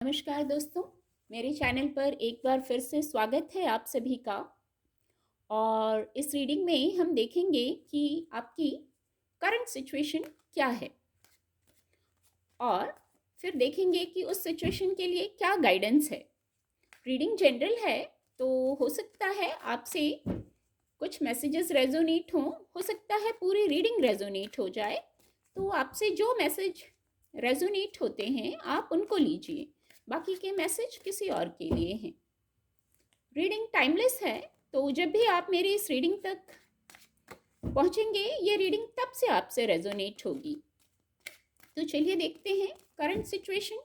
नमस्कार दोस्तों, मेरे चैनल पर एक बार फिर से स्वागत है आप सभी का। और इस रीडिंग में हम देखेंगे कि आपकी करंट सिचुएशन क्या है और फिर देखेंगे कि उस सिचुएशन के लिए क्या गाइडेंस है। रीडिंग जनरल है तो हो सकता है आपसे कुछ मैसेजेस रेजोनेट हो सकता है पूरी रीडिंग रेजोनेट हो जाए। तो आपसे जो मैसेज रेजोनेट होते हैं आप उनको लीजिए, बाकी के मैसेज किसी और के लिए हैं। रीडिंग टाइमलेस है, तो जब भी आप मेरी इस रीडिंग तक पहुंचेंगे ये रीडिंग तब से आपसे रेजोनेट होगी। तो चलिए देखते हैं करंट सिचुएशन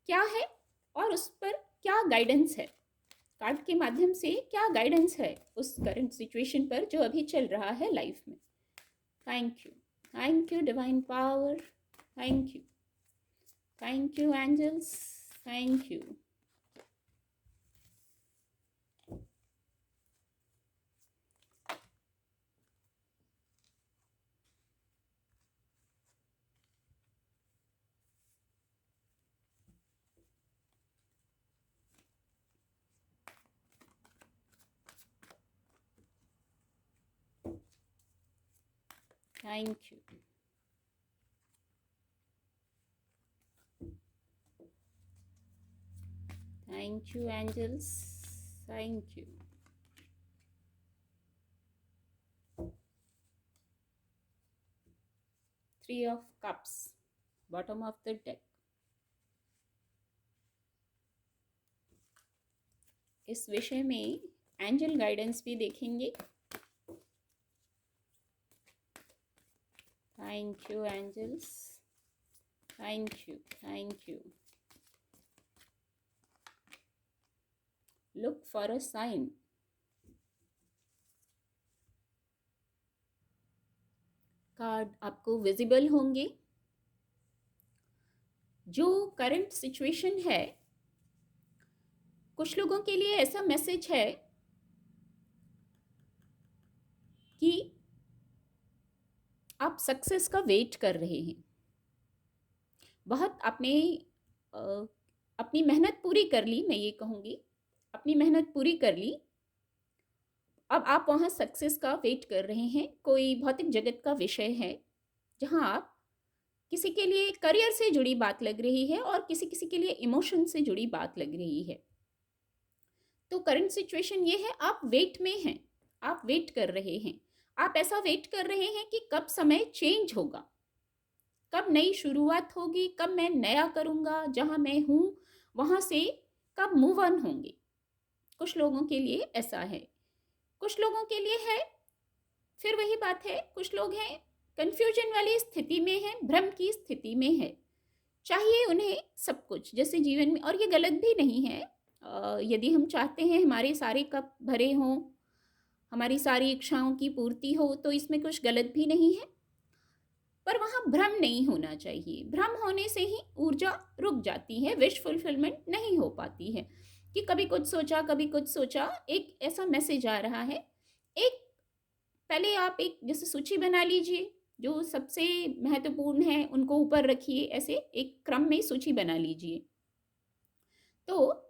क्या है और उस पर क्या गाइडेंस है। कार्ड के माध्यम से क्या गाइडेंस है उस करंट सिचुएशन पर जो अभी चल रहा है लाइफ में। Thank you divine power, thank you angels, thank you. Thank you. Thank you angels, thank you. Three of cups, bottom of the deck. इस विषय में एंजल गाइडेंस भी देखेंगे। Thank you angels, thank you. Look for a sign. Card आपको visible होंगे। जो current situation है, कुछ लोगों के लिए ऐसा मैसेज है कि आप सक्सेस का वेट कर रहे हैं। बहुत आपने अपनी मेहनत पूरी कर ली, मैं ये कहूँगी अपनी मेहनत पूरी कर ली। अब आप वहाँ सक्सेस का वेट कर रहे हैं। कोई भौतिक जगत का विषय है जहाँ आप किसी के लिए करियर से जुड़ी बात लग रही है और किसी किसी के लिए इमोशन से जुड़ी बात लग रही है। तो करंट सिचुएशन ये है, आप वेट में हैं, आप वेट कर रहे हैं। आप ऐसा वेट कर रहे हैं कि कब समय चेंज होगा, कब नई शुरुआत होगी, कब मैं नया करूँगा, जहाँ मैं हूँ वहाँ से कब मूव ऑन होंगे। कुछ लोगों के लिए ऐसा है, कुछ लोगों के लिए है फिर वही बात है, कुछ लोग हैं कन्फ्यूजन वाली स्थिति में हैं, भ्रम की स्थिति में है। चाहिए उन्हें सब कुछ जैसे जीवन में, और ये गलत भी नहीं है। यदि हम चाहते हैं हमारे सारे कप भरे हों, हमारी सारी इच्छाओं की पूर्ति हो, तो इसमें कुछ गलत भी नहीं है। पर वहाँ भ्रम नहीं होना चाहिए। भ्रम होने से ही ऊर्जा रुक जाती है, विश फुलफिलमेंट नहीं हो पाती है कि कभी कुछ सोचा कभी कुछ सोचा। एक ऐसा मैसेज आ रहा है, एक पहले आप एक जैसे सूची बना लीजिए, जो सबसे महत्वपूर्ण है उनको ऊपर रखिए, ऐसे एक क्रम में सूची बना लीजिए, तो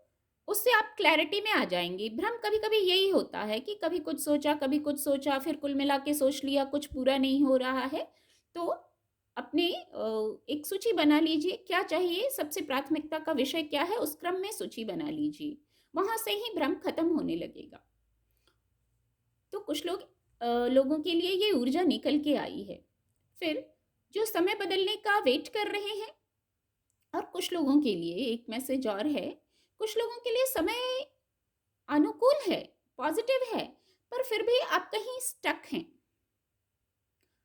उससे आप क्लैरिटी में आ जाएंगे। भ्रम कभी कभी यही होता है कि कभी कुछ सोचा कभी कुछ सोचा, फिर कुल मिला के सोच लिया कुछ पूरा नहीं हो रहा है। तो अपने एक सूची बना लीजिए, क्या चाहिए, सबसे प्राथमिकता का विषय क्या है, उस क्रम में सूची बना लीजिए, वहां से ही भ्रम खत्म होने लगेगा। तो कुछ लोगों के लिए ये ऊर्जा निकल के आई है। फिर जो समय बदलने का वेट कर रहे हैं, और कुछ लोगों के लिए एक मैसेज और है, कुछ लोगों के लिए समय अनुकूल है, पॉजिटिव है, पर फिर भी आप कहीं स्टक हैं।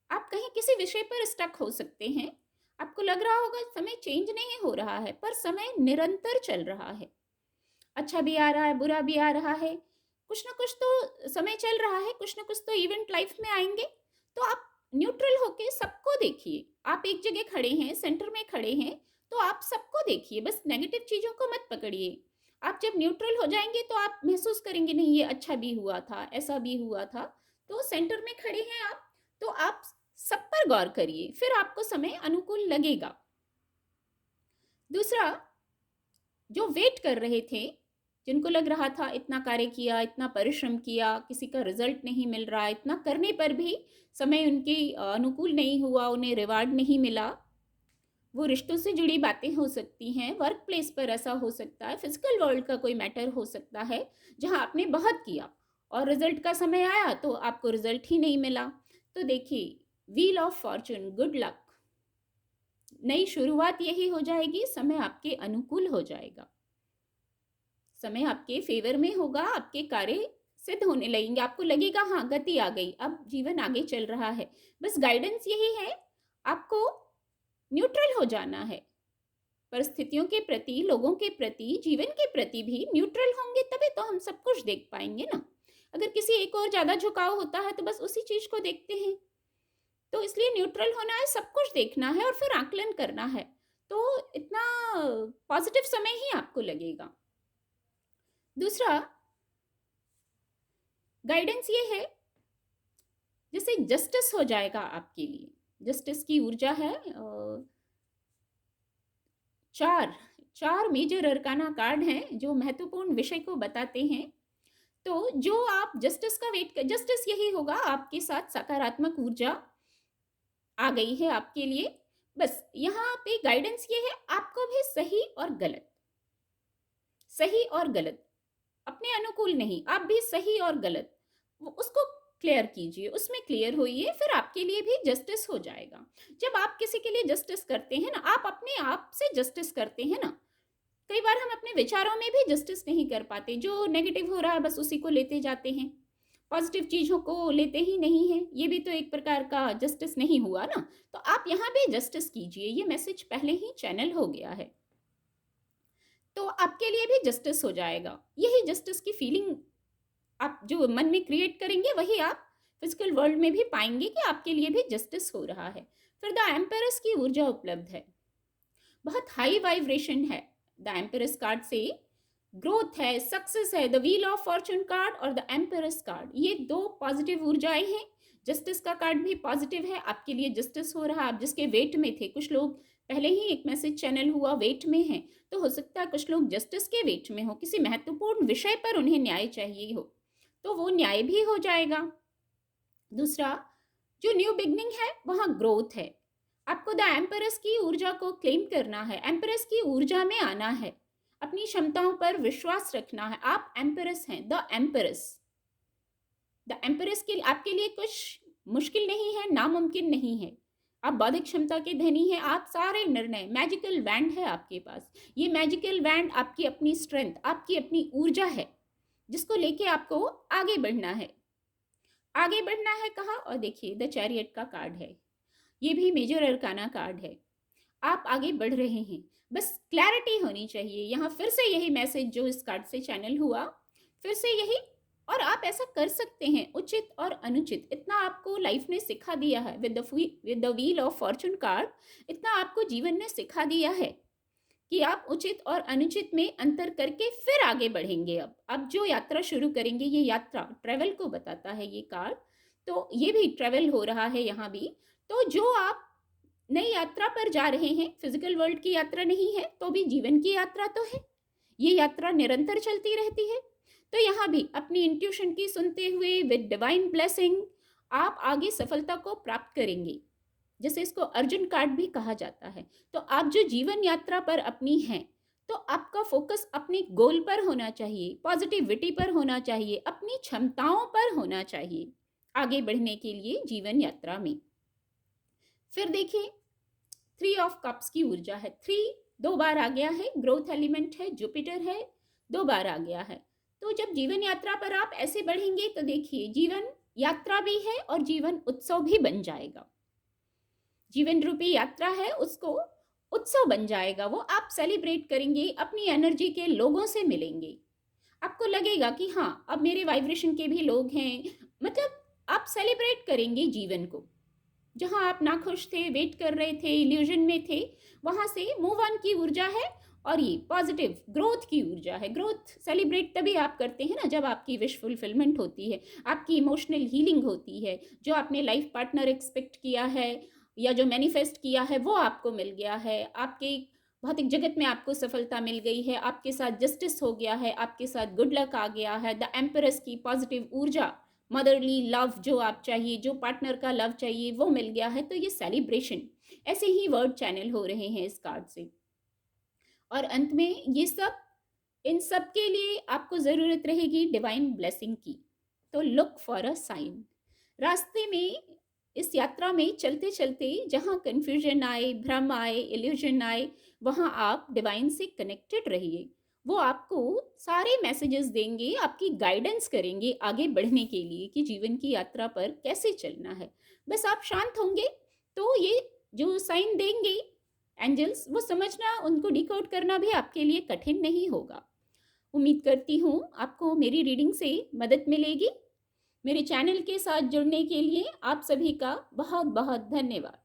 आप कहीं किसी विषय पर स्टक हो सकते हैं। आपको लग रहा होगा समय चेंज नहीं हो रहा है, पर समय निरंतर चल रहा है। अच्छा भी आ रहा है, बुरा भी आ रहा है, कुछ ना कुछ तो समय चल रहा है, कुछ ना कुछ तो इवेंट लाइफ में आएंगे। तो आप न्यूट्रल होके सबको देखिए। आप एक जगह खड़े हैं, सेंटर में खड़े हैं, तो आप सबको देखिए, बस नेगेटिव चीज़ों को मत पकड़िए। आप जब न्यूट्रल हो जाएंगे तो आप महसूस करेंगे नहीं ये अच्छा भी हुआ था, ऐसा भी हुआ था। तो सेंटर में खड़े हैं आप, तो आप सब पर गौर करिए, फिर आपको समय अनुकूल लगेगा। दूसरा, जो वेट कर रहे थे, जिनको लग रहा था इतना कार्य किया, इतना परिश्रम किया, किसी का रिजल्ट नहीं मिल रहा, इतना करने पर भी समय उनके अनुकूल नहीं हुआ, उन्हें रिवार्ड नहीं मिला। वो रिश्तों से जुड़ी बातें हो सकती हैं, वर्क प्लेस पर ऐसा हो सकता है, फिजिकल वर्ल्ड का कोई मैटर हो सकता है जहाँ आपने बहुत किया और रिजल्ट का समय आया तो आपको रिजल्ट ही नहीं मिला। तो देखिए, wheel of Fortune, good luck, नई शुरुआत यही हो जाएगी, समय आपके अनुकूल हो जाएगा, समय आपके फेवर में होगा, आपके कार्य सिद्ध होने लगेंगे, आपको लगेगा हाँ गति आ गई, अब जीवन आगे चल रहा है। बस गाइडेंस यही है, आपको न्यूट्रल हो जाना है, परिस्थितियों के प्रति, लोगों के प्रति, जीवन के प्रति भी न्यूट्रल होंगे तभी तो हम सब कुछ देख पाएंगे ना। अगर किसी एक और ज्यादा झुकाव होता है तो बस उसी चीज को देखते हैं। तो इसलिए न्यूट्रल होना है, सब कुछ देखना है और फिर आकलन करना है, तो इतना पॉजिटिव समय ही आपको लगेगा। दूसरा गाइडेंस ये है, जैसे जस्टिस हो जाएगा आपके लिए, जस्टिस की ऊर्जा है। चार चार मेजर अरकाना कार्ड हैं जो महत्वपूर्ण विषय को बताते हैं। तो जो आप जस्टिस का वेट कर, जस्टिस यही होगा, आपके साथ सकारात्मक ऊर्जा आ गई है आपके लिए। बस यहाँ पे गाइडेंस ये है, आपको भी सही और गलत, सही और गलत अपने अनुकूल नहीं, आप भी सही और गलत उसको क्लियर कीजिए, उसमें क्लियर होइए, फिर आपके लिए भी जस्टिस हो जाएगा। जब आप किसी के लिए जस्टिस करते हैं ना, आप अपने आप से जस्टिस करते हैं ना। कई बार हम अपने विचारों में भी जस्टिस नहीं कर पाते, जो नेगेटिव हो रहा है बस उसी को लेते जाते हैं, पॉजिटिव चीजों को लेते ही नहीं है, ये भी तो एक प्रकार का जस्टिस नहीं हुआ ना। तो आप यहाँ भी जस्टिस कीजिए, ये मैसेज पहले ही चैनल हो गया है, तो आपके लिए भी जस्टिस हो जाएगा। यही जस्टिस की फीलिंग आप जो मन में क्रिएट करेंगे वही आप फिजिकल वर्ल्ड में भी पाएंगे कि आपके लिए भी जस्टिस हो रहा है। फिर द एम्परस की ऊर्जा उपलब्ध है, बहुत हाई वाइब्रेशन है। द एम्परस कार्ड से ग्रोथ है, सक्सेस है। The wheel of Fortune card और द एम्परस कार्ड, ये दो पॉजिटिव ऊर्जाएं हैं। जस्टिस का कार्ड भी पॉजिटिव है, आपके लिए जस्टिस हो रहा है। आप जिसके वेट में थे, कुछ लोग पहले ही एक मैसेज चैनल हुआ वेट में है, तो हो सकता है कुछ लोग जस्टिस के वेट में हो, किसी महत्वपूर्ण विषय पर उन्हें न्याय चाहिए हो, तो वो न्याय भी हो जाएगा। दूसरा, जो न्यू बिगनिंग है वहां ग्रोथ है। आपको द एम्परस की ऊर्जा को क्लेम करना है, एम्परस की ऊर्जा में आना है, अपनी क्षमताओं पर विश्वास रखना है। आप एम्परस हैं, द एम्परस। द एम्परस के आपके लिए कुछ मुश्किल नहीं है, नामुमकिन नहीं है। आप बौद्धिक क्षमता के धनी हैं, आप सारे निर्णय, मैजिकल वैंड है आपके पास। ये मैजिकल वैंड आपकी अपनी स्ट्रेंथ, आपकी अपनी ऊर्जा है, जिसको लेके आपको आगे बढ़ना है। आगे बढ़ना है कहाँ? और देखिए, द चैरियट का कार्ड है, ये भी मेजर अरकाना कार्ड है। आप आगे बढ़ रहे हैं, बस क्लैरिटी होनी चाहिए। यहाँ फिर से यही मैसेज जो इस कार्ड से चैनल हुआ, फिर से यही। और आप ऐसा कर सकते हैं, उचित और अनुचित, इतना आपको लाइफ ने सिखा दिया है with the wheel of Fortune card. इतना आपको जीवन ने सिखा दिया है कि आप उचित और अनुचित में अंतर करके फिर आगे बढ़ेंगे। अब जो यात्रा शुरू करेंगे, ये यात्रा ट्रेवल को बताता है ये कार्ड, तो ये भी ट्रेवल हो रहा है यहाँ भी। तो जो आप नई यात्रा पर जा रहे हैं, फिजिकल वर्ल्ड की यात्रा नहीं है तो भी जीवन की यात्रा तो है, ये यात्रा निरंतर चलती रहती है। तो यहाँ भी अपनी इंट्यूशन की सुनते हुए विद डिवाइन ब्लेसिंग आप आगे सफलता को प्राप्त करेंगे, जैसे इसको अर्जुन कार्ड भी कहा जाता है। तो आप जो जीवन यात्रा पर अपनी हैं, तो आपका फोकस अपने गोल पर होना चाहिए, पॉजिटिविटी पर होना चाहिए, अपनी क्षमताओं पर होना चाहिए आगे बढ़ने के लिए जीवन यात्रा में। फिर देखिए, 3 ऑफ कप्स की ऊर्जा है, 3 दो बार आ गया है, ग्रोथ एलिमेंट है, जुपिटर है, 2 बार आ गया है। तो जब जीवन यात्रा पर आप ऐसे बढ़ेंगे तो देखिए, जीवन यात्रा भी है और जीवन उत्सव भी बन जाएगा। जीवन रूपी यात्रा है, उसको उत्सव बन जाएगा, वो आप सेलिब्रेट करेंगे, अपनी एनर्जी के लोगों से मिलेंगे, आपको लगेगा कि हाँ अब मेरे वाइब्रेशन के भी लोग हैं, मतलब आप सेलिब्रेट करेंगे जीवन को। जहां आप नाखुश थे, वेट कर रहे थे, इल्यूजन में थे, वहां से मूव ऑन की ऊर्जा है और ये पॉजिटिव ग्रोथ की ऊर्जा है। ग्रोथ सेलिब्रेट तभी आप करते हैं ना जब आपकी विश फुलफिलमेंट होती है, आपकी इमोशनल हीलिंग होती है, जो आपने लाइफ पार्टनर एक्सपेक्ट किया है या जो मैनिफेस्ट किया है वो आपको मिल गया है, आपके भौतिक जगत में आपको सफलता मिल गई है, आपके साथ जस्टिस हो गया है, आपके साथ गुड लक आ गया है, द एम्परेस की पॉजिटिव ऊर्जा, मदरली लव जो आप चाहिए, जो पार्टनर का लव चाहिए वो मिल गया है। तो ये सेलिब्रेशन, ऐसे ही वर्ड चैनल हो रहे हैं इस कार्ड से। और अंत में ये सब, इन सब के लिए आपको ज़रूरत रहेगी डिवाइन ब्लेसिंग की। तो लुक फॉर अ साइन। रास्ते में, इस यात्रा में चलते चलते जहाँ कन्फ्यूजन आए, भ्रम आए, इल्यूजन आए, वहाँ आप डिवाइन से कनेक्टेड रहिए। वो आपको सारे मैसेजेस देंगे, आपकी गाइडेंस करेंगे आगे बढ़ने के लिए कि जीवन की यात्रा पर कैसे चलना है। बस आप शांत होंगे तो ये जो साइन देंगे एंजल्स, वो समझना, उनको डिकोड करना भी आपके लिए कठिन नहीं होगा। उम्मीद करती हूँ आपको मेरी रीडिंग से मदद मिलेगी। मेरे चैनल के साथ जुड़ने के लिए आप सभी का बहुत बहुत धन्यवाद।